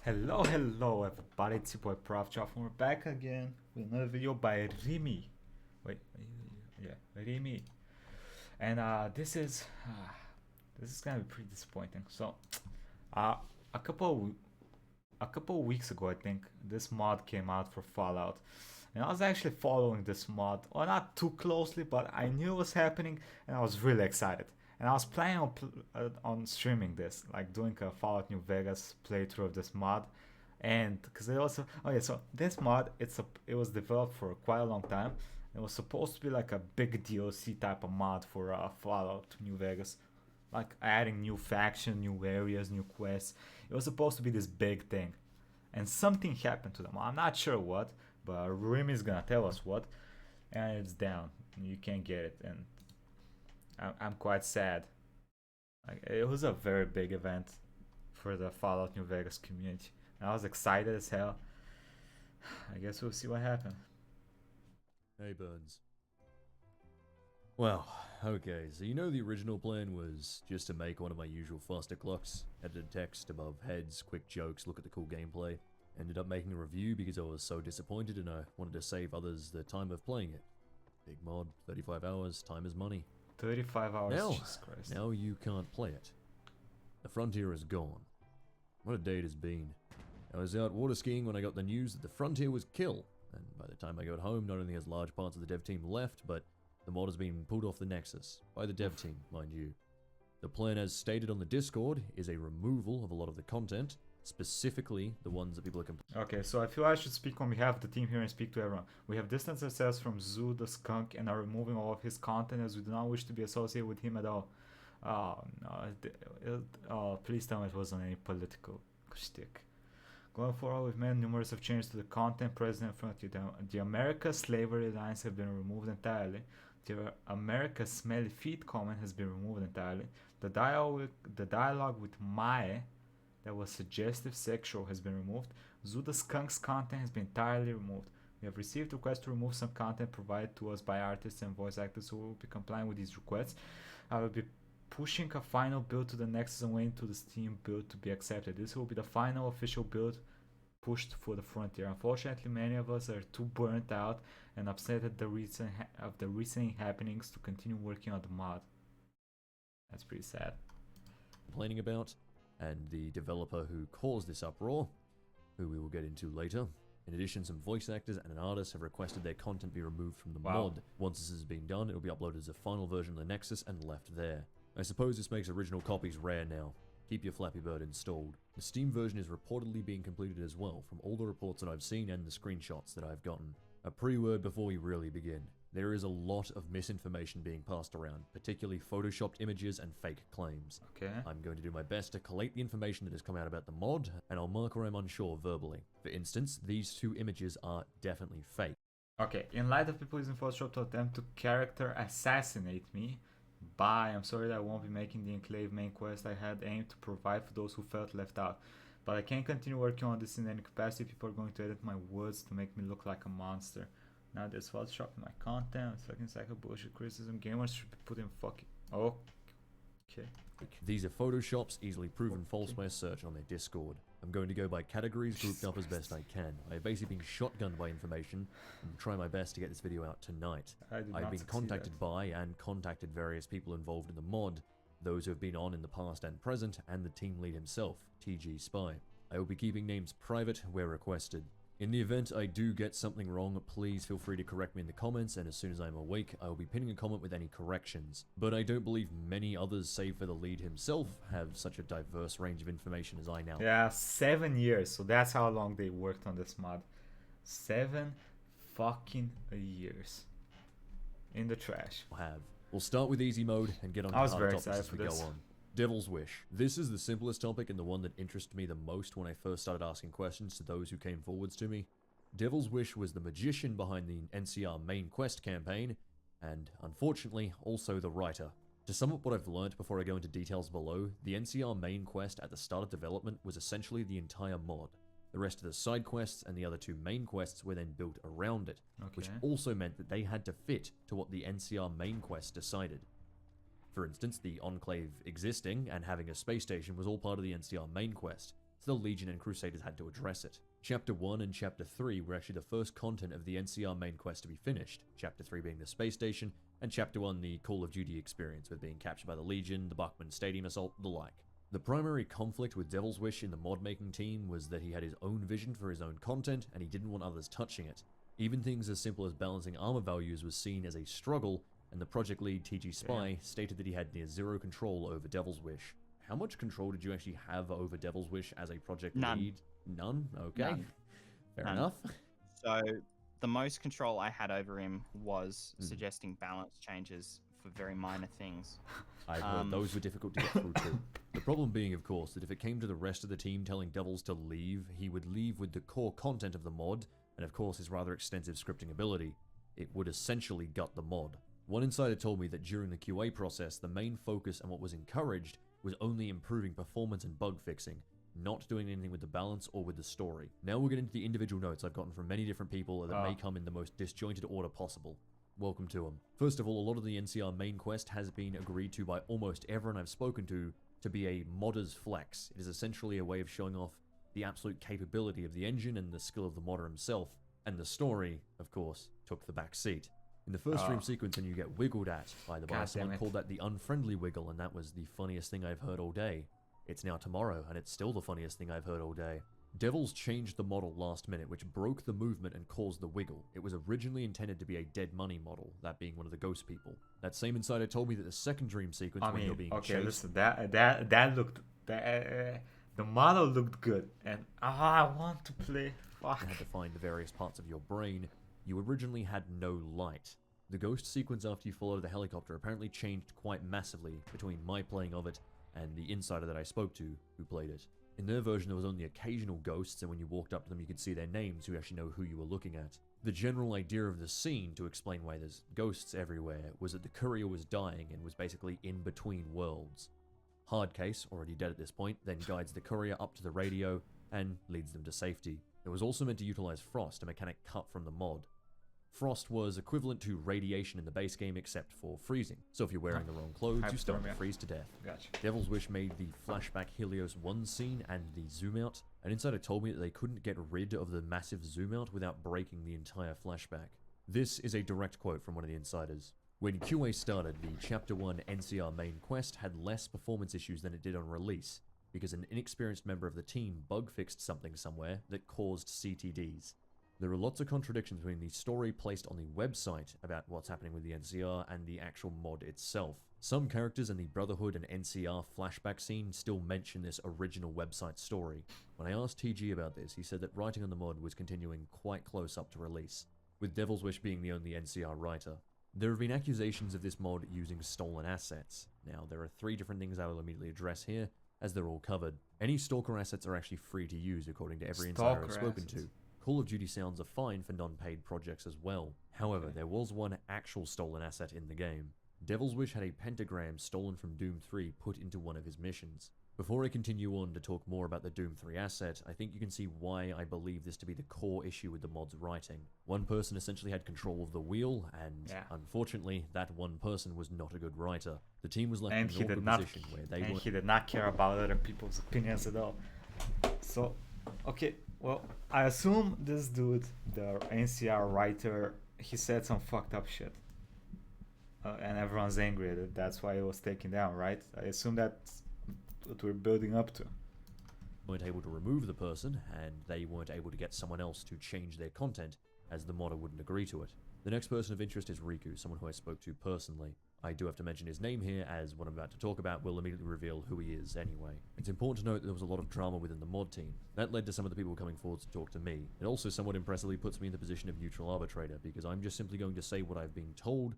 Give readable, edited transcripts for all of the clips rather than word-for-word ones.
Hello everybody, it's your boy Proftrof and we're back again with another video by Rimmy. Wait, yeah, Rimmy. And this is gonna be pretty disappointing. So, uh, a couple a couple of weeks ago, I think this mod came out for Fallout, and I was actually following this mod, well, not too closely, but I knew it was happening, and I was really excited. And I was planning on streaming this, like doing a Fallout New Vegas playthrough of this mod, and because it also oh yeah, so this mod it was developed for quite a long time. It was supposed to be like a big DLC type of mod for Fallout New Vegas, like adding new faction, new areas, new quests. It was supposed to be this big thing, and something happened to them. I'm not sure what, but Rim is gonna tell us what, and it's down. You can't get it, and I'm quite sad. Like, it was a very big event for the Fallout New Vegas community. And I was excited as hell. I guess we'll see what happens. Hey, Burns. Well, okay, so you know the original plan was just to make one of my usual faster clocks, edited text above heads, quick jokes, look at the cool gameplay. Ended up making a review because I was so disappointed and I wanted to save others the time of playing it. Big mod, 35 hours, time is money. 35 hours, Now, Jesus Christ. now you can't play it. The Frontier is gone. What a day it has been. I was out water skiing when I got the news that the Frontier was kill, and by the time I got home, not only has large parts of the dev team left, but the mod has been pulled off the Nexus, by the dev team, mind you. The plan as stated on the Discord is a removal of a lot of the content, specifically the ones that people are complaining. Okay, so I feel I should speak on behalf of the team here and speak to everyone. We have distanced ourselves from Zuda Skunk and are removing all of his content as we do not wish to be associated with him at all. Oh, no. Please tell me it wasn't any political shtick. Going forward, we've made numerous of changes to the content present in front of you. The America Slavery lines have been removed entirely. The America Smelly Feet comment has been removed entirely. The dialogue with Mae that was suggestive sexual has been removed. Zuda Skunk's content has been entirely removed. We have received requests to remove some content provided to us by artists and voice actors who will be complying with these requests. I will be pushing a final build to the Nexus and waiting to the Steam build to be accepted. This will be the final official build pushed for the Frontier. Unfortunately, many of us are too burnt out and upset at the recent happenings to continue working on the mod. That's pretty sad. Complaining about, and the developer who caused this uproar, who we will get into later. In addition, some voice actors and an artist have requested their content be removed from the mod. Once this has been done, it will be uploaded as a final version of the Nexus and left there. I suppose this makes original copies rare now. Keep your Flappy Bird installed. The Steam version is reportedly being completed as well, from all the reports that I've seen and the screenshots that I've gotten. A pre-word before we really begin. There is a lot of misinformation being passed around, particularly photoshopped images and fake claims. Okay. I'm going to do my best to collate the information that has come out about the mod, and I'll mark where I'm unsure verbally. For instance, these two images are definitely fake. Okay, in light of people using Photoshop to attempt to character assassinate me, bye, I'm sorry that I won't be making the Enclave main quest I had aimed to provide for those who felt left out. But I can't continue working on this in any capacity. People are going to edit my words to make me look like a monster. Now there's Photoshop in my content, fucking cycle bullshit criticism. Gamers should be put in fucking... Oh. Okay. These are photoshops easily proven false by a search on their Discord. I'm going to go by categories grouped up as best I can. I have basically been shotgunned by information and try my best to get this video out tonight. I've been contacted by and contacted various people involved in the mod, those who have been on in the past and present, and the team lead himself, TG Spy. I will be keeping names private where requested. In the event I do get something wrong, please feel free to correct me in the comments, and as soon as I'm awake, I will be pinning a comment with any corrections. But I don't believe many others, save for the lead himself, have such a diverse range of information as I now. Yeah, 7 years, so that's how long they worked on this mod. 7 fucking years. In the trash. We'll start with easy mode and get on to harder topics as we go on. Devil's Wish. This is the simplest topic and the one that interested me the most when I first started asking questions to those who came forwards to me. Devil's Wish was the magician behind the NCR main quest campaign, and unfortunately, also the writer. To sum up what I've learnt before I go into details below, the NCR main quest at the start of development was essentially the entire mod. The rest of the side quests and the other two main quests were then built around it, which also meant that they had to fit to what the NCR main quest decided. For instance, the Enclave existing and having a space station was all part of the NCR main quest, so the Legion and Crusaders had to address it. Chapter 1 and Chapter 3 were actually the first content of the NCR main quest to be finished, Chapter 3 being the space station, and Chapter 1 the Call of Duty experience with being captured by the Legion, the Buckman Stadium assault, the like. The primary conflict with Devil's Wish in the mod-making team was that he had his own vision for his own content, and he didn't want others touching it. Even things as simple as balancing armor values was seen as a struggle, and the project lead TG Spy stated that he had near zero control over Devil's Wish. How much control did you actually have over Devil's Wish as a project lead? None? Okay. None. Fair enough. So the most control I had over him was suggesting balance changes for very minor things. I've heard those were difficult to get through too. The problem being, of course, that if it came to the rest of the team telling Devils to leave, he would leave with the core content of the mod, and of course his rather extensive scripting ability. It would essentially gut the mod. One insider told me that during the QA process, the main focus and what was encouraged was only improving performance and bug fixing, not doing anything with the balance or with the story. Now we'll get into the individual notes I've gotten from many different people that may come in the most disjointed order possible. Welcome to them. First of all, a lot of the NCR main quest has been agreed to by almost everyone I've spoken to be a modder's flex. It is essentially a way of showing off the absolute capability of the engine and the skill of the modder himself, and the story, of course, took the back seat. In the first dream sequence, and you get wiggled at, by the way, someone called that the unfriendly wiggle, and that was the funniest thing I've heard all day. It's now tomorrow, and it's still the funniest thing I've heard all day. Devils changed the model last minute, which broke the movement and caused the wiggle. It was originally intended to be a dead money model, that being one of the ghost people. That same insider told me that the second dream sequence when you're being chased... listen, that looked... the model looked good, and I want to play. Fuck. You had to find the various parts of your brain. You originally had no light. The ghost sequence after you fall out of the helicopter apparently changed quite massively between my playing of it and the insider that I spoke to who played it. In their version, there was only occasional ghosts, and when you walked up to them, you could see their names, so you actually know who you were looking at. The general idea of the scene, to explain why there's ghosts everywhere, was that the courier was dying and was basically in between worlds. Hardcase, already dead at this point, then guides the courier up to the radio and leads them to safety. It was also meant to utilize Frost, a mechanic cut from the mod. Frost was equivalent to radiation in the base game except for freezing. So if you're wearing the wrong clothes, you start to freeze to death. Gotcha. Devil's Wish made the flashback Helios 1 scene and the zoom out. An insider told me that they couldn't get rid of the massive zoom out without breaking the entire flashback. This is a direct quote from one of the insiders. When QA started, the Chapter 1 NCR main quest had less performance issues than it did on release, because an inexperienced member of the team bug fixed something somewhere that caused CTDs. There are lots of contradictions between the story placed on the website about what's happening with the NCR and the actual mod itself. Some characters in the Brotherhood and NCR flashback scene still mention this original website story. When I asked TG about this, he said that writing on the mod was continuing quite close up to release, with Devil's Wish being the only NCR writer. There have been accusations of this mod using stolen assets. Now, there are 3 different things I will immediately address here, as they're all covered. Any Stalker assets are actually free to use, according to every insider I've spoken to. Call of Duty sounds are fine for non-paid projects as well. However, there was one actual stolen asset in the game. Devil's Wish had a pentagram stolen from Doom 3 put into one of his missions. Before I continue on to talk more about the Doom 3 asset, I think you can see why I believe this to be the core issue with the mod's writing. One person essentially had control of the wheel, and unfortunately, that one person was not a good writer. The team was left in an awkward position where they weren't... he did not care about other people's opinions at all. So, okay, well, I assume this dude, the NCR writer, he said some fucked up shit. And everyone's angry at it. That's why it was taken down, right? I assume that's what we're building up to. Weren't able to remove the person, and they weren't able to get someone else to change their content, as the modder wouldn't agree to it. The next person of interest is Riku, someone who I spoke to personally. I do have to mention his name here, as what I'm about to talk about will immediately reveal who he is anyway. It's important to note that there was a lot of drama within the mod team. That led to some of the people coming forward to talk to me. It also somewhat impressively puts me in the position of neutral arbitrator, because I'm just simply going to say what I've been told,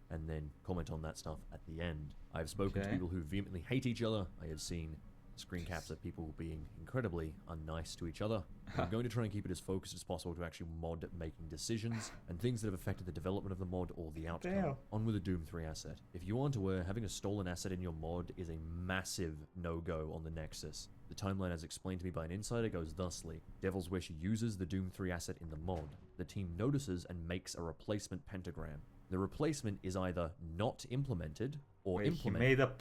and then comment on that stuff at the end. I've spoken to people who vehemently hate each other. I have seen screen caps of people being incredibly unnice to each other. I'm going to try and keep it as focused as possible to actually mod making decisions and things that have affected the development of the mod or the outcome. Damn. On with the Doom 3 asset. If you aren't aware, having a stolen asset in your mod is a massive no-go on the Nexus. The timeline as explained to me by an insider goes thusly. Devil's Wish uses the Doom 3 asset in the mod. The team notices and makes a replacement pentagram. The replacement is either not implemented or implemented.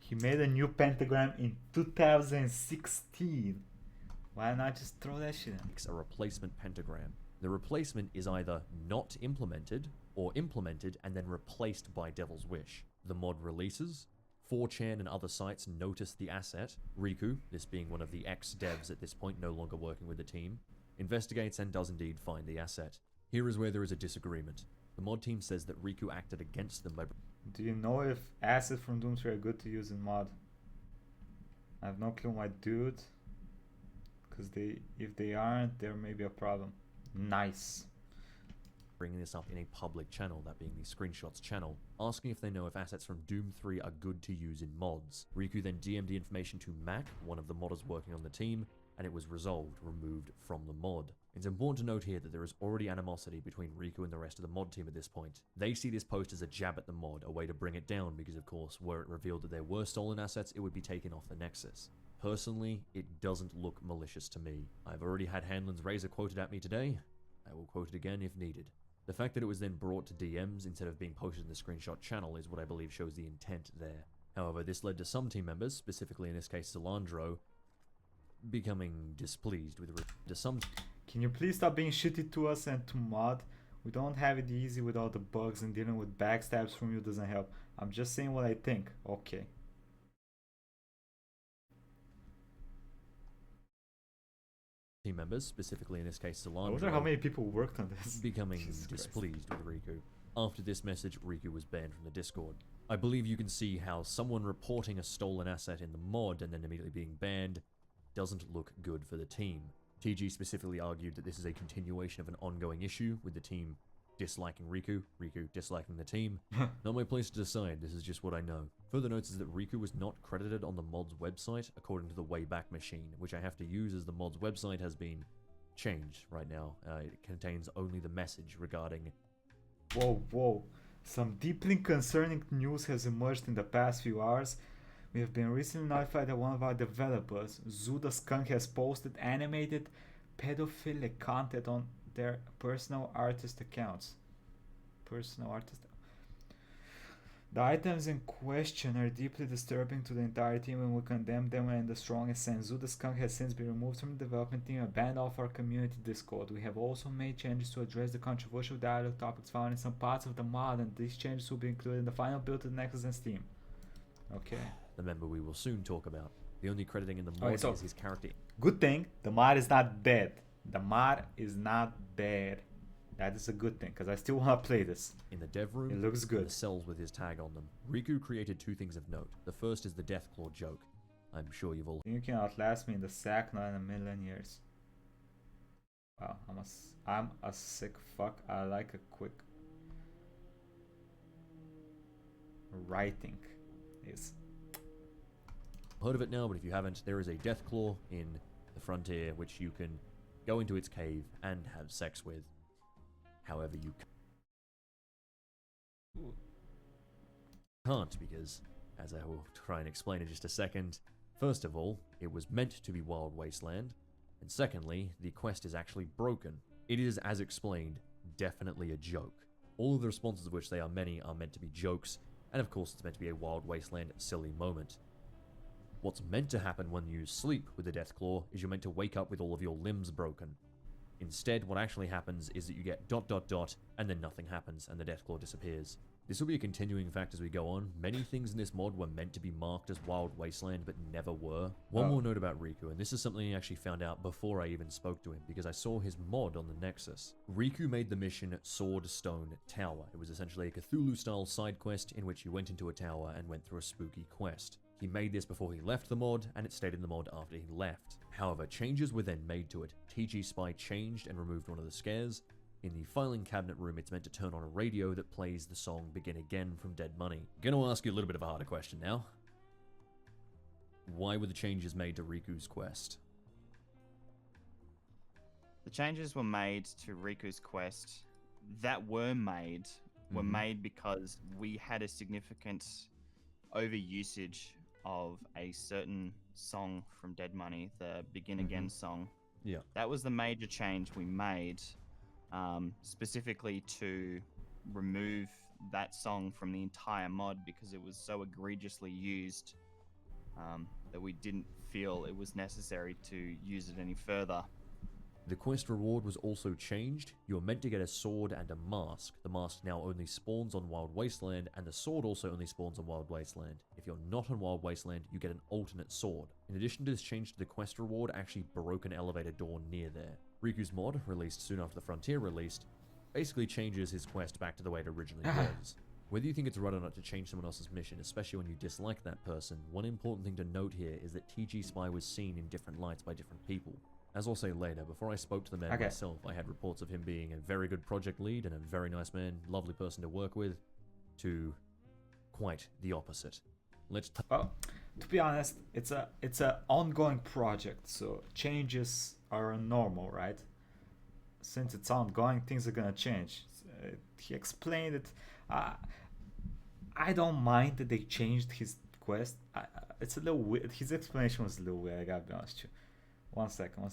He made a new pentagram in 2016. Why not just throw that shit in? Makes a replacement pentagram. The replacement is either not implemented or implemented and then replaced by Devil's Wish. The mod releases. 4chan and other sites notice the asset. Riku, this being one of the ex-devs at this point no longer working with the team, investigates and does indeed find the asset. Here is where there is a disagreement. The mod team says that Riku acted against them by... Do you know if assets from Doom 3 are good to use in mod? I have no clue, my dude. Because if they aren't, there may be a problem. Nice. Bringing this up in a public channel, that being the Screenshots channel, asking if they know if assets from Doom 3 are good to use in mods. Riku then DM'd the information to Mac, one of the modders working on the team, and it was resolved, removed from the mod. It's important to note here that there is already animosity between Riku and the rest of the mod team at this point. They see this post as a jab at the mod, a way to bring it down, because of course, were it revealed that there were stolen assets, it would be taken off the Nexus. Personally, it doesn't look malicious to me. I've already had Hanlon's Razor quoted at me today. I will quote it again if needed. The fact that it was then brought to DMs instead of being posted in the Screenshot channel is what I believe shows the intent there. However, this led to some team members, specifically in this case Zalandro, becoming displeased with some... Can you please stop being shitty to us and to mod? We don't have it easy with all the bugs, and dealing with backstabs from you doesn't help. I'm just saying what I think. Okay. Team members, specifically in this case I Zalandro, wonder how many people worked on this. becoming Jesus displeased with Riku. After this message, Riku was banned from the Discord. I believe you can see how someone reporting a stolen asset in the mod and then immediately being banned doesn't look good for the team. TG specifically argued that this is a continuation of an ongoing issue, with the team disliking Riku, Riku disliking the team. Not my place to decide, this is just what I know. Further notes is that Riku was not credited on the mod's website according to the Wayback Machine, which I have to use as the mod's website has been changed right now. It contains only the message regarding... Whoa, whoa. Some deeply concerning news has emerged in the past few hours. We have been recently notified that one of our developers, Zuda Skunk, has posted animated pedophilic content on their personal artist accounts. The items in question are deeply disturbing to the entire team, and we condemn them in the strongest sense. Zuda Skunk has since been removed from the development team and banned off our community Discord. We have also made changes to address the controversial dialogue topics found in some parts of the mod, and these changes will be included in the final build of the Nexus and Steam. Okay. The member we will soon talk about. The only crediting in the mod is his character. Good thing, the mod is not dead. The mod is not dead. That is a good thing, because I still want to play this. In the dev room, it looks good. The cells with his tag on them. Riku created two things of note. The first is the Deathclaw joke. I'm sure you've all... You can outlast me in the sack, not in a million years. Wow, I'm a sick fuck. I like a quick... writing is... Heard of it now, but if you haven't, there is a Deathclaw in the Frontier which you can go into its cave and have sex with. However you can't, because, as I will try and explain in just a second, first of all, it was meant to be Wild Wasteland, and secondly, the quest is actually broken. It is, as explained, definitely a joke. All of the responses of which they are many are meant to be jokes, and of course it's meant to be a Wild Wasteland silly moment. What's meant to happen when you sleep with the Deathclaw is you're meant to wake up with all of your limbs broken. Instead, what actually happens is that you get ... and then nothing happens, and the Deathclaw disappears. This will be a continuing fact as we go on. Many things in this mod were meant to be marked as Wild Wasteland, but never were. One more note about Riku, and this is something I actually found out before I even spoke to him, because I saw his mod on the Nexus. Riku made the mission Sword Stone Tower. It was essentially a Cthulhu-style side quest in which you went into a tower and went through a spooky quest. He made this before he left the mod, and it stayed in the mod after he left. However, changes were then made to it. TG Spy changed and removed one of the scares. In the filing cabinet room, it's meant to turn on a radio that plays the song Begin Again from Dead Money. Gonna ask you a little bit of a harder question now. Why were the changes made to Riku's quest? The changes were made to Riku's quest that were made because we had a significant overusage of a certain song from Dead Money, the Begin Again song. Yeah. That was the major change we made, specifically to remove that song from the entire mod because it was so egregiously used that we didn't feel it was necessary to use it any further. The quest reward was also changed. You were meant to get a sword and a mask. The mask now only spawns on Wild Wasteland, and the sword also only spawns on Wild Wasteland. If you're not on Wild Wasteland, you get an alternate sword. In addition to this change to the quest reward, actually broke an elevator door near there. Riku's mod, released soon after the Frontier released, basically changes his quest back to the way it originally was. Whether you think it's right or not to change someone else's mission, especially when you dislike that person, one important thing to note here is that TG Spy was seen in different lights by different people. As I'll say later, before I spoke to the man myself, I had reports of him being a very good project lead and a very nice man, lovely person to work with, to quite the opposite. Well, to be honest, it's a ongoing project, so changes are normal, right? Since it's ongoing, things are gonna change. He explained it. I don't mind that they changed his quest. It's a little weird. His explanation was a little weird, I gotta be honest with you. One second.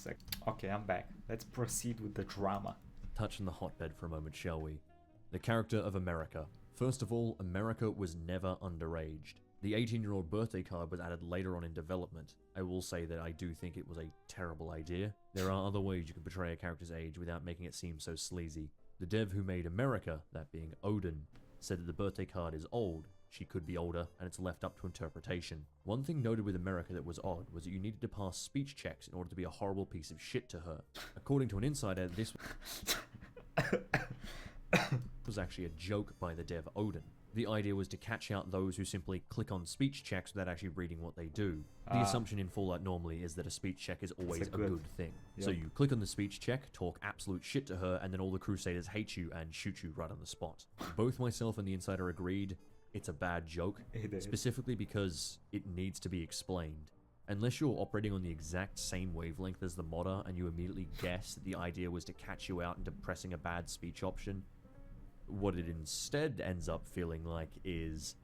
Okay, I'm back. Let's proceed with the drama. Touch on the hotbed for a moment, shall we? The character of America. First of all, America was never underaged. The 18-year-old birthday card was added later on in development. I will say that I do think it was a terrible idea. There are other ways you can portray a character's age without making it seem so sleazy. The dev who made America, that being Odin, said that the birthday card is old. She could be older, and it's left up to interpretation. One thing noted with America that was odd was that you needed to pass speech checks in order to be a horrible piece of shit to her. According to an insider, this was actually a joke by the dev Odin. The idea was to catch out those who simply click on speech checks without actually reading what they do. The assumption in Fallout normally is that a speech check is always a good thing. Yep. So you click on the speech check, talk absolute shit to her, and then all the Crusaders hate you and shoot you right on the spot. Both myself and the insider agreed it's a bad joke, specifically because it needs to be explained. Unless you're operating on the exact same wavelength as the modder and you immediately guess that the idea was to catch you out into pressing a bad speech option, what it instead ends up feeling like is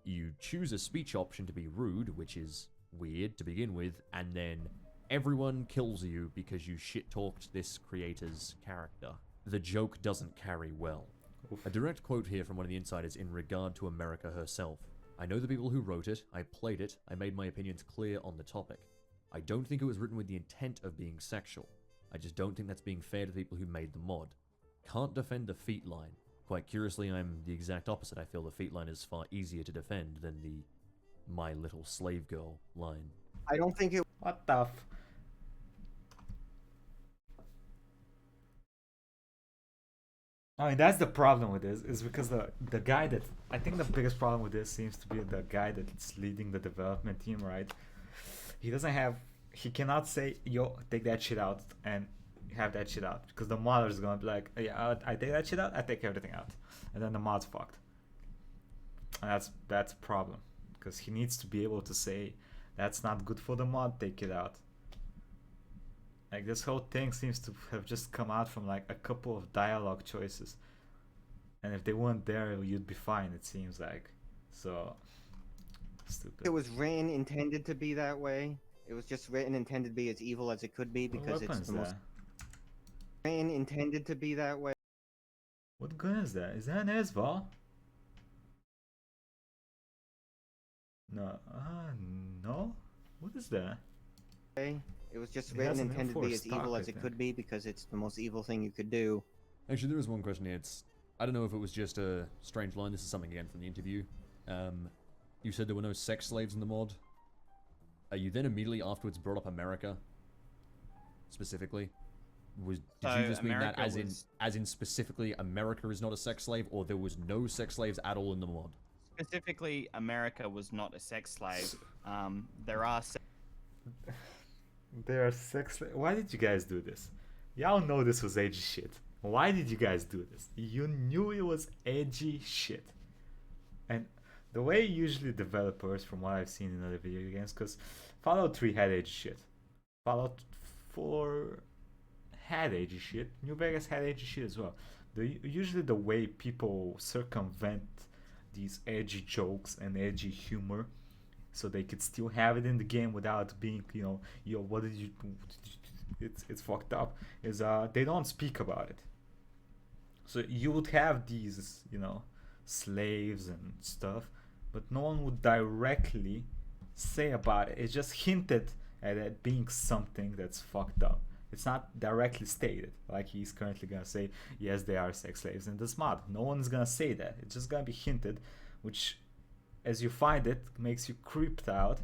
you choose a speech option to be rude, which is weird to begin with, and then everyone kills you because you shit-talked this creator's character. The joke doesn't carry well. A direct quote here from one of the insiders in regard to America herself. I know the people who wrote it, I played it, I made my opinions clear on the topic. I don't think it was written with the intent of being sexual. I just don't think that's being fair to the people who made the mod. Can't defend the feet line. Quite curiously, I'm the exact opposite. I feel the feet line is far easier to defend than the my little slave girl line. I don't think it... What the I mean, that's the problem with this, is because the guy that... I think the biggest problem with this seems to be the guy that's leading the development team, right? He doesn't have... He cannot say, yo, take that shit out, and have that shit out. Because the modder's gonna be like, yeah, I take that shit out, I take everything out. And then the mod's fucked. And that's a problem. Because he needs to be able to say, that's not good for the mod, take it out. Like, this whole thing seems to have just come out from like a couple of dialogue choices. And if they weren't there, you'd be fine, it seems like. So, stupid. It was written intended to be that way. It was just written intended to be as evil as it could be because it's the most... Written intended to be that way. What gun is that? Is that an Esval? No. No? What is that? It was just written intended to be as evil as it could be because it's the most evil thing you could do. Actually, there is one question here. I don't know if it was just a strange line. This is something again from the interview. You said there were no sex slaves in the mod. You then immediately afterwards brought up America. Specifically. Did you just mean that as in specifically America is not a sex slave, or there was no sex slaves at all in the mod? Specifically, America was not a sex slave. There are There are sex slaves. Why did you guys do this? Y'all know this was edgy shit. Why did you guys do this? You knew it was edgy shit. And the way usually developers, from what I've seen in other video games, because Fallout 3 had edgy shit. Fallout 4 had edgy shit. New Vegas had edgy shit as well. Usually the way people circumvent these edgy jokes and edgy humor so they could still have it in the game without being, yo, what did you do? It's fucked up, is they don't speak about it. So you would have these, slaves and stuff, but no one would directly say about it. It's just hinted at being something that's fucked up. It's not directly stated, like he's currently gonna say, yes, they are sex slaves in this mod. No one's gonna say that. It's just gonna be hinted, which, as you find it, makes you creeped out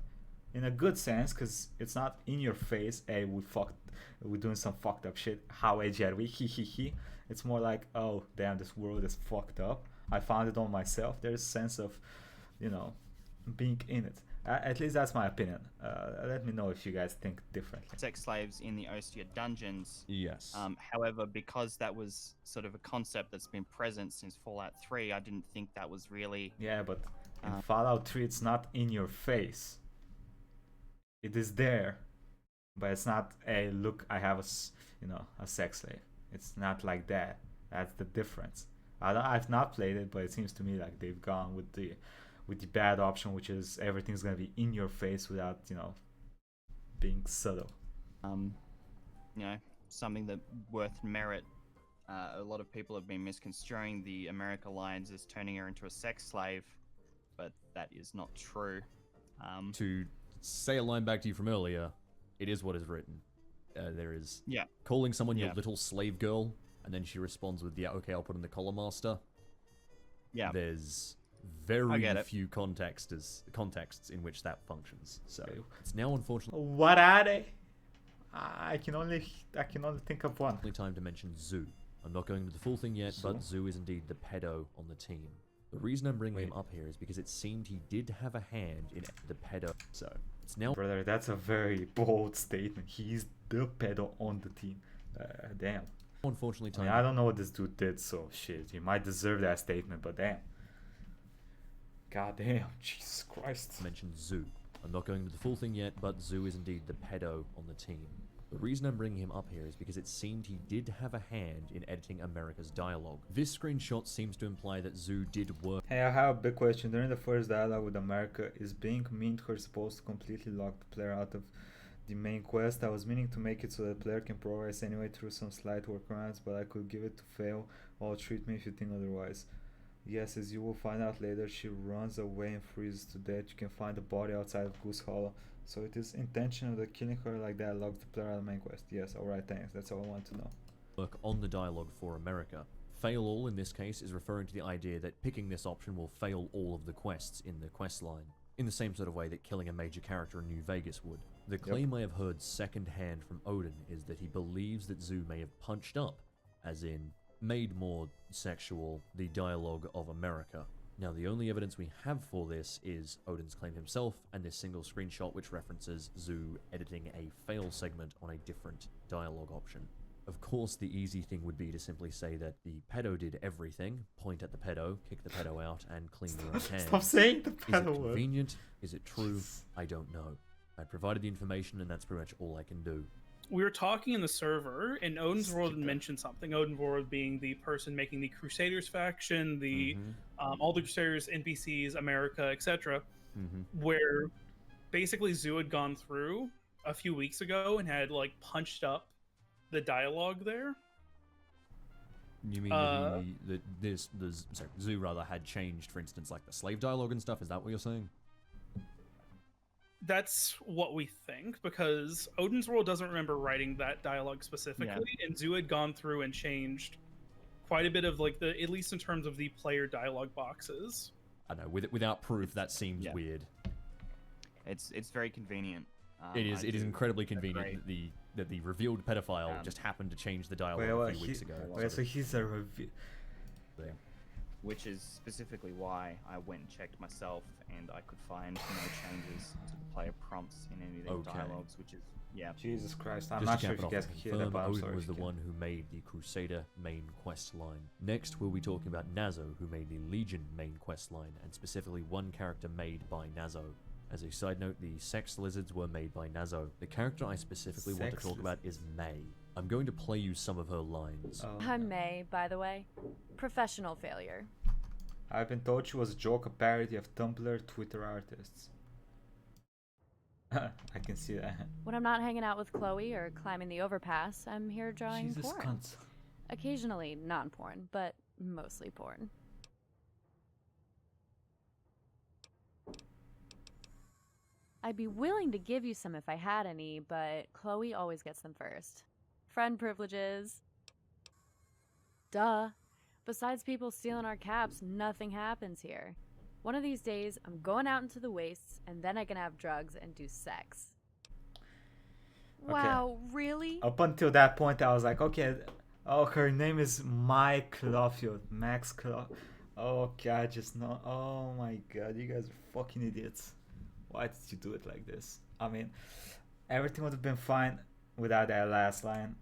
in a good sense, because it's not in your face, hey, we're doing some fucked up shit, how edgy are we, he. It's more like, oh, damn, this world is fucked up. I found it on myself. There's a sense of, being in it. At least that's my opinion. Let me know if you guys think differently. Sex slaves in the Ostia dungeons. Yes. However, because that was sort of a concept that's been present since Fallout 3, I didn't think that was really... Yeah, but in Fallout 3, it's not in your face. It is there, but it's not a look, I have a sex slave. It's not like that. That's the difference. I've not played it, but it seems to me like they've gone with the bad option, which is everything's gonna be in your face without being subtle. Something that worth merit. A lot of people have been misconstruing the America lines as turning her into a sex slave, but that is not true. To say a line back to you from earlier, it is what is written. There is calling someone your little slave girl, and then she responds with, yeah, okay, I'll put in the collar master. Yeah. There's very few contexts in which that functions. So it's now unfortunately... What are they? I can only think of one. Only time to mention Zoo. I'm not going into the full thing yet, but Zoo is indeed the pedo on the team. The reason I'm bringing him up here is because it seemed he did have a hand in the pedo. So it's now... Brother, that's a very bold statement. He's the pedo on the team. Damn. Unfortunately, I don't know what this dude did, so shit. He might deserve that statement, but damn. God damn, Jesus Christ. Mention Zoo. I'm not going into the full thing yet, but Zoo is indeed the pedo on the team. The reason I'm bringing him up here is because it seemed he did have a hand in editing America's dialogue. This screenshot seems to imply that Zoo did work. Hey, I have a big question. During the first dialogue with America, is being mean to her supposed to completely lock the player out of the main quest? I was meaning to make it so that the player can progress anyway through some slight workarounds, but I could give it to fail or treat me if you think otherwise. Yes, as you will find out later, she runs away and freezes to death. You can find the body outside of Goose Hollow. So it is intentional that killing her like that logs the player out of the main quest. Yes, alright, thanks. That's all I want to know. Work on the dialogue for America. Fail all in this case is referring to the idea that picking this option will fail all of the quests in the quest line, in the same sort of way that killing a major character in New Vegas would. The claim I have heard second-hand from Odin is that he believes that Zoo may have punched up, as in made more sexual, the dialogue of America. Now, the only evidence we have for this is Odin's claim himself and this single screenshot which references Zoo editing a fail segment on a different dialogue option. Of course, the easy thing would be to simply say that the pedo did everything, point at the pedo, kick the pedo out, and clean your own hands. Stop saying the pedo word. Is it convenient? Is it true? I don't know. I provided the information, and that's pretty much all I can do. We were talking in the server, and Odin's World mentioned something. Odin's World being the person making the Crusaders faction, the all the Crusaders, NPCs, America, etc. Where basically Zoo had gone through a few weeks ago and had like punched up the dialogue there. You mean Zoo rather had changed, for instance, like the slave dialogue and stuff? Is that what you're saying? That's what we think, because Odin's World doesn't remember writing that dialogue specifically, and Zoo had gone through and changed quite a bit of like at least in terms of the player dialogue boxes. I know, without proof, that seems weird. It's very convenient. It is incredibly convenient that the revealed pedophile just happened to change the dialogue a few weeks ago. So he's a reveal. Which is specifically why I went and checked myself, and I could find no changes to the player prompts in any of these dialogues, which is Jesus Christ, I'm not sure if you guys can hear that, but I'm sorry. Odin was the one who made the Crusader main quest line. Next, we'll be talking about Nazo, who made the Legion main quest line, and specifically one character made by Nazo. As a side note, the sex lizards were made by Nazo. The character I specifically want to talk about is May. I'm going to play you some of her lines. I'm May, by the way. Professional failure. I've been told she was a joke, a parody of Tumblr Twitter artists. I can see that. When I'm not hanging out with Chloe or climbing the overpass, I'm here drawing porn. Cunts. Occasionally non-porn, but mostly porn. I'd be willing to give you some if I had any, but Chloe always gets them first. Friend privileges. Duh. Besides people stealing our caps, nothing happens here. One of these days, I'm going out into the wastes, and then I can have drugs and do sex. Okay. Wow, really? Up until that point, I was like, okay, oh, her name is Mike Clawfield, Max Claw. Oh god, just not. Oh my god, you guys are fucking idiots. Why did you do it like this? I mean, everything would have been fine without that last line.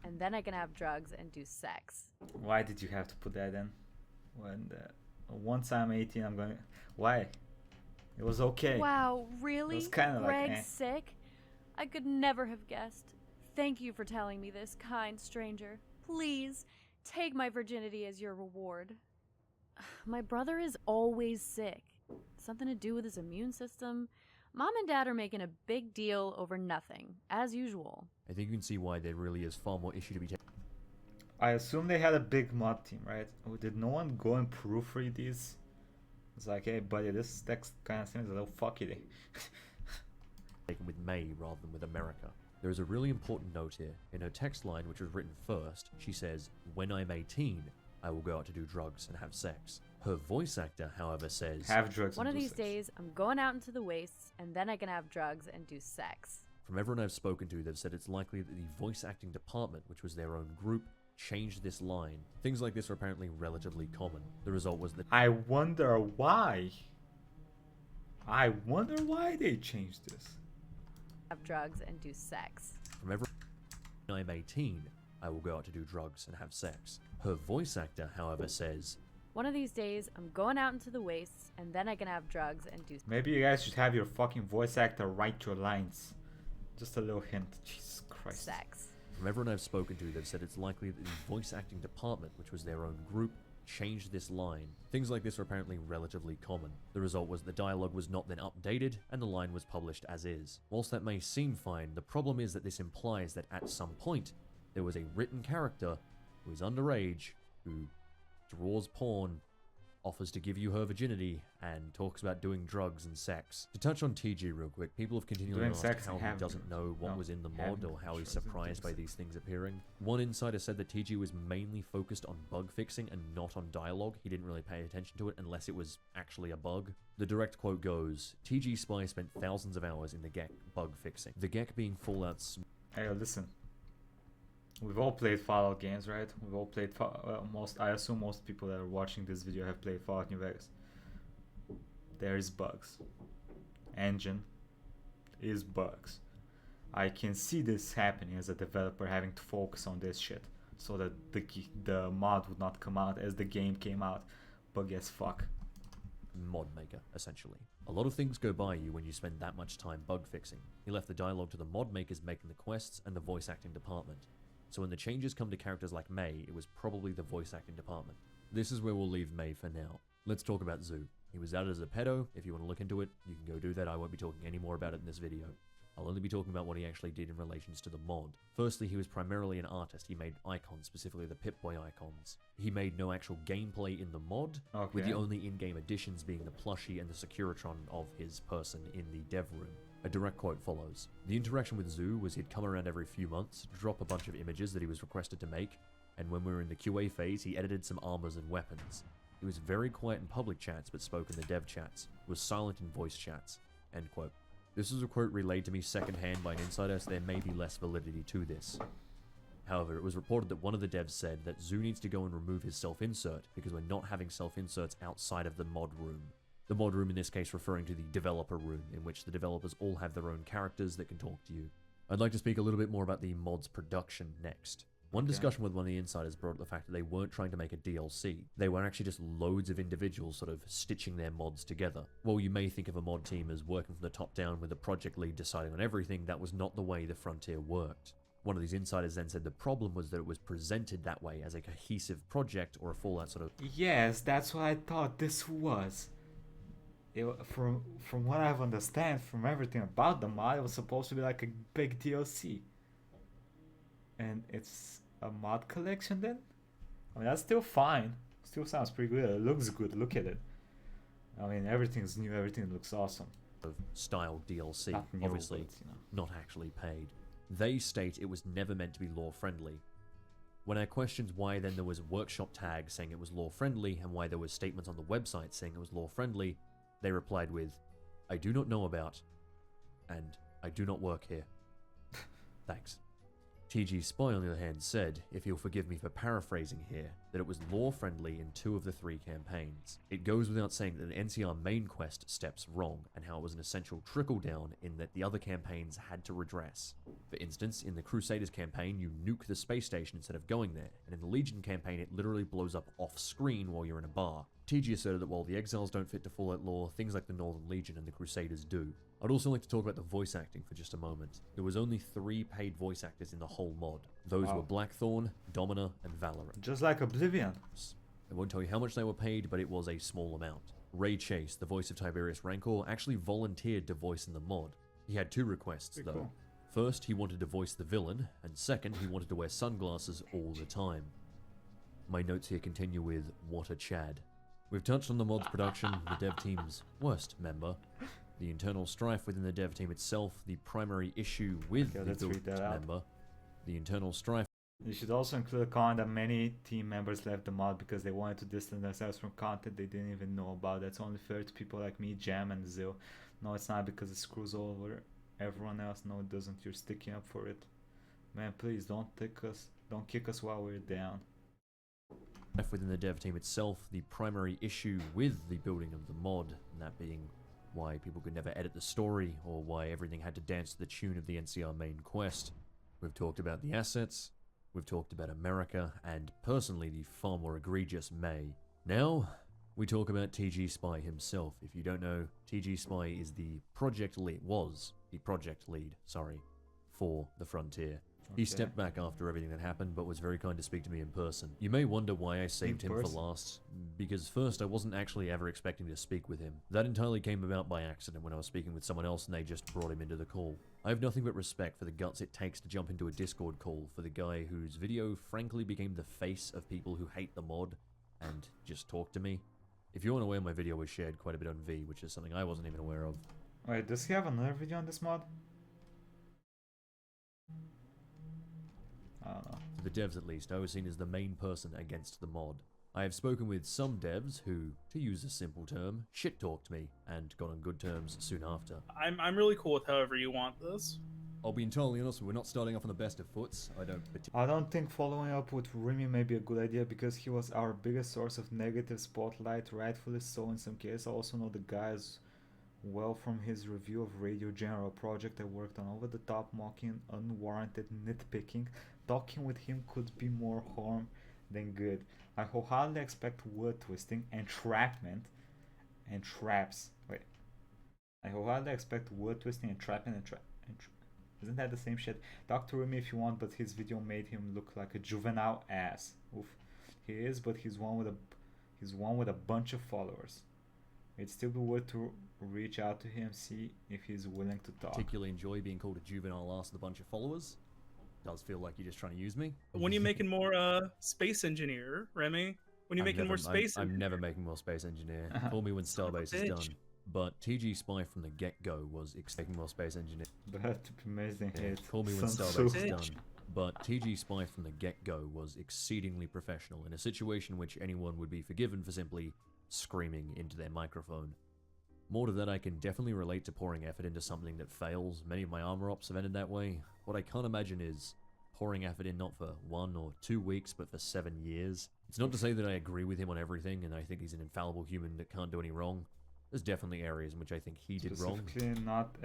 And then I can have drugs and do sex. Why did you have to put that in? When once I'm 18, I'm going. Why? It was okay. Wow, really? It was kind of like. Greg's sick? I could never have guessed. Thank you for telling me this, kind stranger. Please, take my virginity as your reward. My brother is always sick. Something to do with his immune system. Mom and Dad are making a big deal over nothing, as usual. I think you can see why there really is far more issue to be taken. I assume they had a big mod team, right? Oh, did no one go and proofread these? It's like, hey buddy, this text kind of seems a little fucky. Taken with May rather than with America. There is a really important note here. In her text line, which was written first, she says, "When I'm 18, I will go out to do drugs and have sex." Her voice actor, however, says, "Have drugs." One and of do these sex. days, I'm going out into the wastes, and then I can have drugs and do sex. From everyone I've spoken to, they've said it's likely that the voice acting department, which was their own group, changed this line. Things like this are apparently relatively common. The result was that I wonder why. I wonder why they changed this. Have drugs and do sex. from everyone when I'm 18, I will go out to do drugs and have sex. Her voice actor, however, says, One of these days, I'm going out into the wastes, and then I can have drugs and do Maybe you guys should have your fucking voice actor write your lines. Just a little hint. Jesus Christ. sex. From everyone I've spoken to, they've said it's likely that the voice acting department, which was their own group, changed this line. Things like this are apparently relatively common. The result was the dialogue was not then updated, and the line was published as is. Whilst that may seem fine, the problem is that this implies that at some point, there was a written character who is underage, who draws porn, offers to give you her virginity, and talks about doing drugs and sex. To touch on TG real quick, people have continually Doing asked sex how and he having doesn't know what no, was in the having mod or how he's drugs and surprised by doing these things appearing. One insider said that TG was mainly focused on bug fixing and not on dialogue. He didn't really pay attention to it unless it was actually a bug. The direct quote goes, TG Spy spent thousands of hours in the GEC bug fixing. The GEC being Fallout's... Hey, listen. We've all played Fallout games, right? We've all played I assume most people that are watching this video have played Fallout New Vegas. There is bugs. Engine is bugs. I can see this happening as a developer, having to focus on this shit so that the mod would not come out as the game came out. Buggy as fuck. mod maker, essentially. A lot of things go by you when you spend that much time bug fixing. He left the dialogue to the mod makers making the quests and the voice acting department. So when the changes come to characters like May, it was probably the voice acting department. This is where we'll leave May for now. Let's talk about Zoo. He was outed as a pedo. If you want to look into it, you can go do that. I won't be talking any more about it in this video. I'll only be talking about what he actually did in relations to the mod. Firstly, he was primarily an artist. He made icons, specifically the Pip-Boy icons. He made no actual gameplay in the mod, with the only in-game additions being the plushie and the Securitron of his person in the dev room. A direct quote follows. The interaction with Zoo was he'd come around every few months, drop a bunch of images that he was requested to make, and when we were in the QA phase, he edited some armors and weapons. He was very quiet in public chats, but spoke in the dev chats, was silent in voice chats. End quote. This is a quote relayed to me secondhand by an insider, so there may be less validity to this. However, it was reported that one of the devs said that Zoo needs to go and remove his self-insert, because we're not having self-inserts outside of the mod room. The mod room in this case referring to the developer room, in which the developers all have their own characters that can talk to you. I'd like to speak a little bit more about the mod's production next. One discussion with one of the insiders brought up the fact that they weren't trying to make a DLC. They were actually just loads of individuals sort of stitching their mods together. While you may think of a mod team as working from the top down with the project lead deciding on everything, that was not the way the Frontier worked. One of these insiders then said the problem was that it was presented that way as a cohesive project or a Fallout sort of... Yes, that's what I thought this was. From what I've understand from everything about the mod, it was supposed to be like a big DLC. And it's a mod collection then? I mean, that's still fine. Still sounds pretty good. It looks good. Look at it. I mean, everything's new. Everything looks awesome. of style DLC, Not new, obviously but, you know. not actually paid. They state it was never meant to be lore-friendly. When I questioned why then there was workshop tags saying it was lore-friendly and why there was statements on the website saying it was lore-friendly, they replied with, "I do not know about, and I do not work here. Thanks." TG Spy, on the other hand, said, if you'll forgive me for paraphrasing here, that it was lore-friendly in 2 of the 3 campaigns. It goes without saying that the NCR main quest steps wrong, and how it was an essential trickle-down in that the other campaigns had to redress. For instance, in the Crusaders campaign, you nuke the space station instead of going there, and in the Legion campaign, it literally blows up off-screen while you're in a bar. TG asserted that while the Exiles don't fit to Fallout lore, things like the Northern Legion and the Crusaders do. I'd also like to talk about the voice acting for just a moment. There was only 3 paid voice actors in the whole mod. Those were Blackthorn, Domina, and Valorant. Just like Oblivion. I won't tell you how much they were paid, but it was a small amount. Ray Chase, the voice of Tiberius Rancor, actually volunteered to voice in the mod. He had 2 requests, though. Cool. First, he wanted to voice the villain, and second, he wanted to wear sunglasses all the time. My notes here continue with, what a Chad. We've touched on the mod's production, the dev team's worst member, the internal strife within the dev team itself, the primary issue with the build member, the internal strife. You should also include a comment that many team members left the mod because they wanted to distance themselves from content they didn't even know about. That's only fair to people like me, Jam, and Zil. No, it's not because it screws over everyone else. No, it doesn't. You're sticking up for it. Man, please don't kick us while we're down. Within the dev team itself, the primary issue with the building of the mod, and that being why people could never edit the story, or why everything had to dance to the tune of the NCR main quest. We've talked about the assets, we've talked about America, and personally the far more egregious May. Now, we talk about TG Spy himself. If you don't know, TG Spy is the project lead, for the Frontier. He stepped back after everything that happened, but was very kind to speak to me in person. You may wonder why I saved him for last, because first, I wasn't actually ever expecting to speak with him. That entirely came about by accident when I was speaking with someone else and they just brought him into the call. I have nothing but respect for the guts it takes to jump into a Discord call for the guy whose video frankly became the face of people who hate the mod and just talk to me. If you're unaware, my video was shared quite a bit on V, which is something I wasn't even aware of. Wait, does he have another video on this mod? I don't know. For the devs at least, I was seen as the main person against the mod. I have spoken with some devs who, to use a simple term, shit-talked me, and got on good terms soon after. I'm really cool with however you want this. I'll be entirely honest, we're not starting off on the best of foots. I don't think following up with Rimmy may be a good idea because he was our biggest source of negative spotlight, rightfully so in some cases. I also know the guys well from his review of Radio General project I worked on. Over the top mocking, unwarranted nitpicking. Talking with him could be more harm than good. I wholeheartedly expect word twisting, entrapment, and traps. Wait. I wholeheartedly expect word twisting, entrapment, and isn't that the same shit? Talk to Rimmy if you want, but his video made him look like a juvenile ass. Oof. He is, but he's one with a bunch of followers. It'd still be worth to reach out to him, see if he's willing to talk. Particularly enjoy being called a juvenile ass with a bunch of followers. Does feel like you're just trying to use me. When are you making more space engineer, Remy? When are you making more space I'm never making more space engineer. Call me when Starbase is done. But TG Spy from the get-go was expecting more space engineer. That amazing hit. Call me when Starbase is done. But TG Spy from the get-go was exceedingly professional in a situation in which anyone would be forgiven for simply screaming into their microphone. More to that, I can definitely relate to pouring effort into something that fails. Many of my armor ops have ended that way. What I can't imagine is pouring effort in not for 1 or 2 weeks, but for 7 years. It's not to say that I agree with him on everything, and I think he's an infallible human that can't do any wrong. There's definitely areas in which I think he did wrong. Specifically not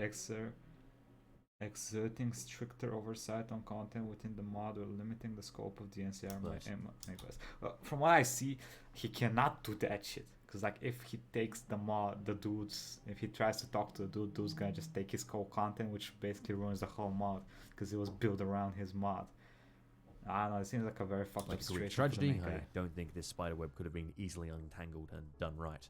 exerting stricter oversight on content within the mod or limiting the scope of the NCR main quest. From what I see, he cannot do that shit. Because like if he takes the dudes, if he tries to talk to the dude's gonna just take his core content, which basically ruins the whole mod because it was built around his mod. I don't know, it seems like a very fucked up situation. Tragedy, I don't think this spiderweb could have been easily untangled and done right.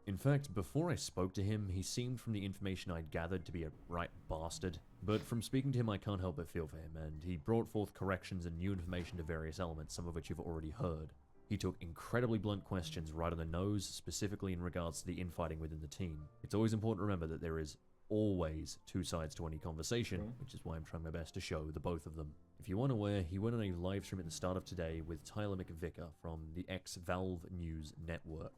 In fact, before I spoke to him, he seemed from the information I'd gathered to be a right bastard. But from speaking to him, I can't help but feel for him, and he brought forth corrections and new information to various elements, some of which you've already heard. He took incredibly blunt questions right on the nose, specifically in regards to the infighting within the team. It's always important to remember that there is always two sides to any conversation, which is why I'm trying my best to show the both of them. If you aren't aware, he went on a live stream at the start of today with Tyler McVicker from the ex-Valve News Network.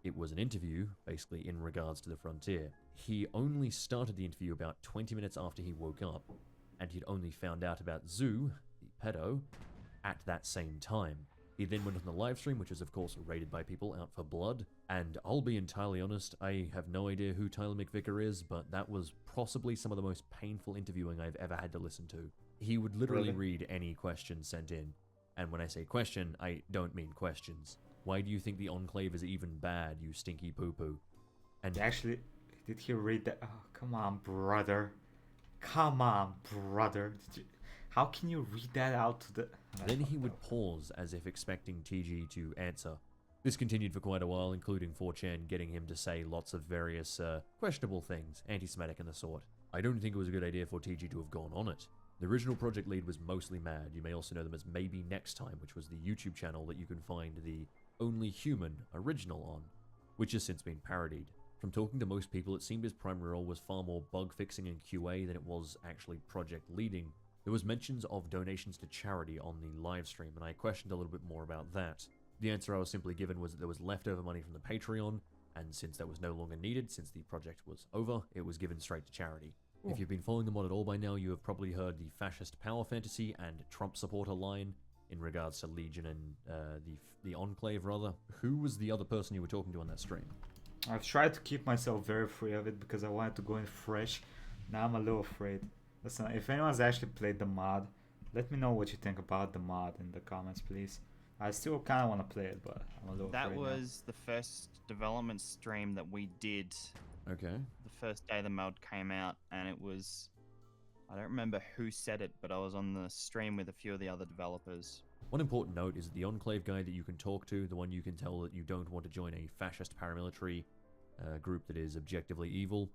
It was an interview, basically, in regards to the Frontier. He only started the interview about 20 minutes after he woke up, and he'd only found out about Zoo, the pedo, at that same time. He then went on the live stream, which was of course rated by people out for blood, and I'll be entirely honest, I have no idea who Tyler McVicker is, but that was possibly some of the most painful interviewing I've ever had to listen to. He would literally read any question sent in, and when I say question, I don't mean questions. Why do you think the Enclave is even bad, you stinky poo-poo? And actually, did he read that? Oh, come on, brother. Come on, brother. How can you read that out to the... Then he would pause as if expecting TG to answer. This continued for quite a while, including 4chan getting him to say lots of various questionable things, anti-Semitic and the sort. I don't think it was a good idea for TG to have gone on it. The original project lead was mostly mad. You may also know them as Maybe Next Time, which was the YouTube channel that you can find the Only Human original on, which has since been parodied. From talking to most people, it seemed his primary role was far more bug fixing and QA than it was actually project leading. There was mentions of donations to charity on the live stream, and I questioned a little bit more about that. The answer I was simply given was that there was leftover money from the Patreon, and since that was no longer needed, since the project was over, it was given straight to charity. If you've been following the mod at all by now, you have probably heard the fascist power fantasy and Trump supporter line in regards to Legion and the Enclave, rather. Who was the other person you were talking to on that stream? I've tried to keep myself very free of it because I wanted to go in fresh. Now I'm a little afraid. Listen, if anyone's actually played the mod, let me know what you think about the mod in the comments, please. I still kind of want to play it, but I'm a little afraid That was the first development stream that we did. Okay. The first day the mod came out, and it was... I don't remember who said it, but I was on the stream with a few of the other developers. One important note is that the Enclave guy that you can talk to, the one you can tell that you don't want to join a fascist paramilitary group that is objectively evil,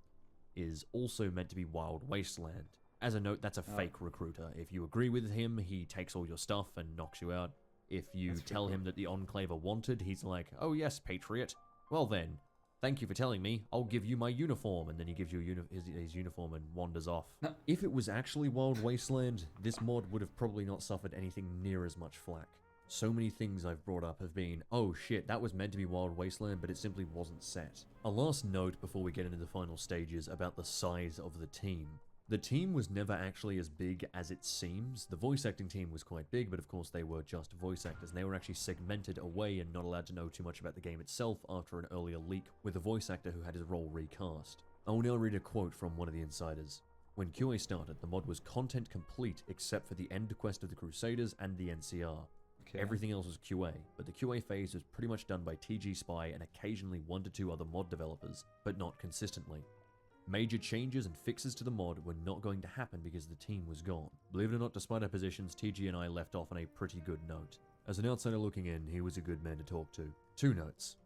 is also meant to be Wild Wasteland. As a note, that's a fake recruiter. If you agree with him, he takes all your stuff and knocks you out. If you tell him that the Enclave are wanted, he's like, oh yes, Patriot. Well then, thank you for telling me, I'll give you my uniform. And then he gives you his uniform and wanders off. If it was actually Wild Wasteland, this mod would have probably not suffered anything near as much flack. So many things I've brought up have been, oh shit, that was meant to be Wild Wasteland, but it simply wasn't set. A last note before we get into the final stages about the size of the team. The team was never actually as big as it seems. The voice acting team was quite big, but of course they were just voice actors, and they were actually segmented away and not allowed to know too much about the game itself after an earlier leak with a voice actor who had his role recast. I will now read a quote from one of the insiders. When QA started, the mod was content complete except for the end quest of the Crusaders and the NCR. Okay. Everything else was QA, but the QA phase was pretty much done by TG Spy and occasionally 1 to 2 other mod developers, but not consistently. Major changes and fixes to the mod were not going to happen because the team was gone. Believe it or not, despite our positions, TG and I left off on a pretty good note. As an outsider looking in, he was a good man to talk to. 2 notes.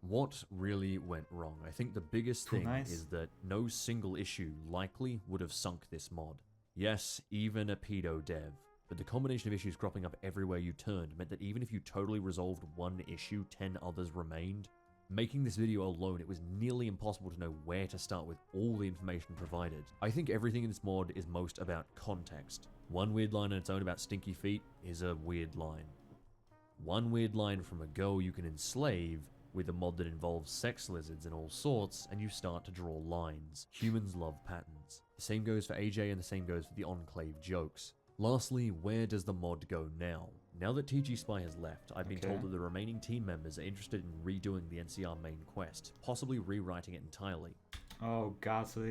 What really went wrong? I think the biggest thing is that no single issue likely would have sunk this mod. Yes, even a pedo dev. But the combination of issues cropping up everywhere you turned meant that even if you totally resolved one issue, 10 others remained. Making this video alone, it was nearly impossible to know where to start with all the information provided. I think everything in this mod is most about context. One weird line on its own about stinky feet is a weird line. One weird line from a girl you can enslave with a mod that involves sex lizards and all sorts, and you start to draw lines. Humans love patterns. The same goes for AJ and the same goes for the Enclave jokes. Lastly, where does the mod go now? Now that TG Spy has left, I've been told that the remaining team members are interested in redoing the NCR main quest, possibly rewriting it entirely. Oh god, so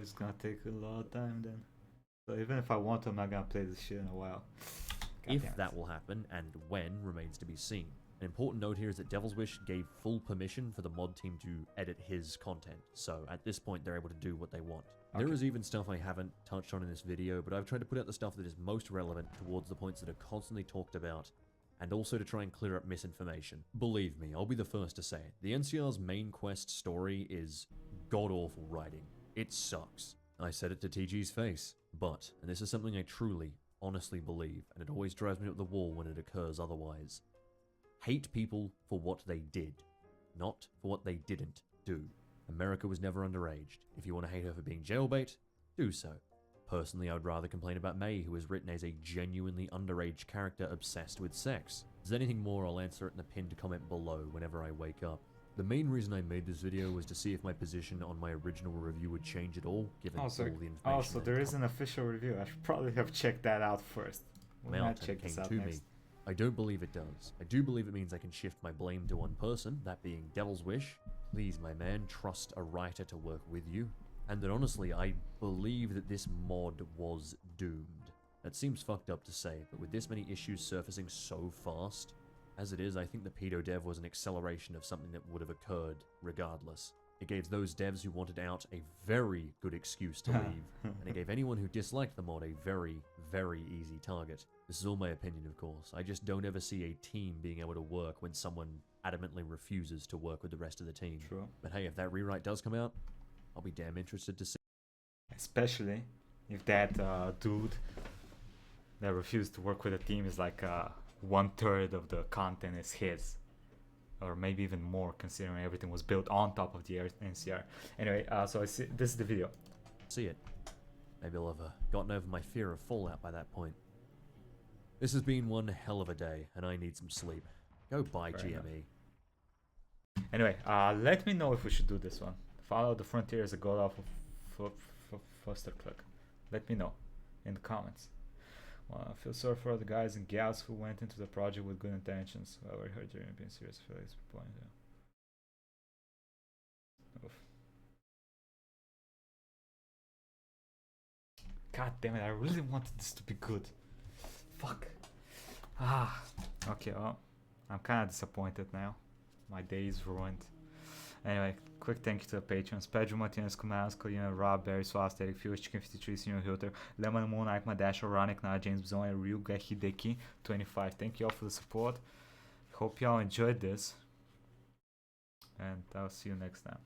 it's gonna take a lot of time then. So even if I want to, I'm not gonna play this shit in a while. If that will happen, and when, remains to be seen. An important note here is that Devil's Wish gave full permission for the mod team to edit his content, so at this point they're able to do what they want. There is even stuff I haven't touched on in this video, but I've tried to put out the stuff that is most relevant towards the points that are constantly talked about, and also to try and clear up misinformation. Believe me, I'll be the first to say it. The NCR's main quest story is god-awful writing. It sucks. I said it to TG's face. But, and this is something I truly, honestly believe, and it always drives me up the wall when it occurs otherwise. Hate people for what they did, not for what they didn't do. America was never underaged. If you want to hate her for being jailbait, do so. Personally, I would rather complain about May, who is written as a genuinely underage character obsessed with sex. If there's anything more, I'll answer it in the pinned comment below whenever I wake up. The main reason I made this video was to see if my position on my original review would change at all, given all the information. Also, there is an official review. I should probably have checked that out first. Mount came to me. I don't believe it does. I do believe it means I can shift my blame to one person, that being Devil's Wish. Please, my man, trust a writer to work with you. And that honestly, I believe that this mod was doomed. That seems fucked up to say, but with this many issues surfacing so fast, as it is, I think the pedo dev was an acceleration of something that would have occurred regardless. It gave those devs who wanted out a very good excuse to leave, and it gave anyone who disliked the mod a very, very easy target. This is all my opinion, of course. I just don't ever see a team being able to work when someone adamantly refuses to work with the rest of the team. True. But hey, if that rewrite does come out, I'll be damn interested to see. Especially if that dude that refused to work with the team is like 1/3 of the content is his. Or maybe even more, considering everything was built on top of the NCR. Anyway, so I see this is the video. See it. Maybe I'll have gotten over my fear of fallout by that point. This has been one hell of a day, and I need some sleep. Go buy GME. Anyway, let me know if we should do this one. Follow the Frontier is a god off of Foster Click. Let me know in the comments. Well, I feel sorry for all the guys and gals who went into the project with good intentions. Well, we heard you're being serious. I feel like it's point. Oof. God damn it! I really wanted this to be good. Fuck. Okay. Well, I'm kind of disappointed now. My day is ruined. Anyway, quick thank you to the patrons: Pedro Martinez, Kumas, Colina, Rob, Barry, Swastic, Fuse, Chicken 53, Senior Hilter, Lemon Moon, Ike Madash, Oronic, Nara, James Bizon, and Ryuga Hideki 25. Thank you all for the support. Hope y'all enjoyed this. And I'll see you next time.